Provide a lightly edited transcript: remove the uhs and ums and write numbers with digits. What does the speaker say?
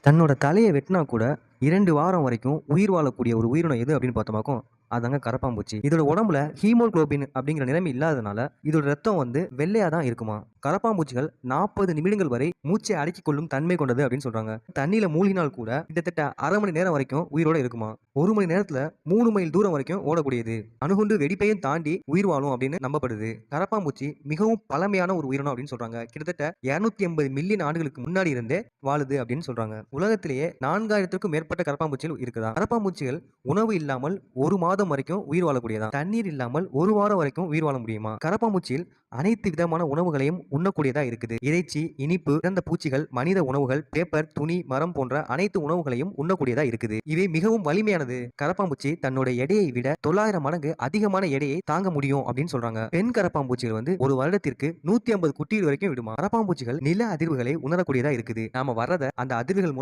தன்னோட தலைய வெட்டினா கூட 2 வாரம் வரைக்கும் உயிர் வாழக்கூடிய ஒரு உயிரினம் எது அப்படின்னு பார்த்தோமாக்கும், அதாங்க கரப்பான்பூச்சி. இதோட உடம்புல ஹீமோகுளோபின் அப்படிங்கிற நிலைமை இல்லாதனால, இதோட ரத்தம் வந்து வெள்ளையா தான் இருக்குமாம். கரப்பான்பூச்சிகள் 40 நிமிடங்கள் வரை மூச்சை அடக்கிக் கொள்ளும் தன்மை கொண்டது அப்படின்னு சொல்றாங்க. தண்ணீல மூழ்கினால் கூட கிட்டத்தட்ட 1/2 மணி நேரம் வரைக்கும் உயிரோட இருக்குமா. 1 மணி நேரத்துல 3 மைல் தூரம் வரைக்கும் ஓடக்கூடியது. அணுகுண்டு வெடிப்பையும் தாண்டி உயிர் வாழும் அப்படின்னு நம்பப்படுது. கரப்பான்பூச்சி மிகவும் பழமையான ஒரு உயிரினம் அப்படின்னு சொல்றாங்க. கிட்டத்தட்ட 280 மில்லியன் ஆண்டுகளுக்கு முன்னாடி இருந்தே வாழுது அப்படின்னு சொல்றாங்க. உலகத்திலேயே 4000க்கும் மேற்பட்ட கரப்பான்பூச்சிகள் இருக்குதா. கரப்பான்பூச்சிகள் உணவு இல்லாமல் 1 மாதம் வரைக்கும் உயிர் வாழக்கூடியதா. தண்ணீர் இல்லாமல் 1 வாரம் வரைக்கும் உயிர் வாழ முடியுமா. கரப்பான்பூச்சியில் அனைத்து விதமான உணவுகளையும் உண்ணக்கூடியதா இருக்குது. இறைச்சி, இனிப்பு, இறந்த பூச்சிகள், மனித உணவுகள், பேப்பர், துணி, மரம் போன்ற அனைத்து உணவுகளையும் உண்ணக்கூடியதா இருக்குது. இவை மிகவும் வலிமையானது. கரப்பான்பூச்சி தன்னோட எடையை விட 900 மடங்கு அதிகமான எடையை தாங்க முடியும் அப்படின்னு சொல்றாங்க. பெண் கரப்பான்பூச்சிகள் வந்து ஒரு வருடத்திற்கு 150 குட்டிகள் வரைக்கும் விடுமா. கரப்பான்பூச்சிகள் நில அதிர்வுகளை உணரக்கூடியதா இருக்குது. நாம வர்றத அந்த அதிர்வுகள்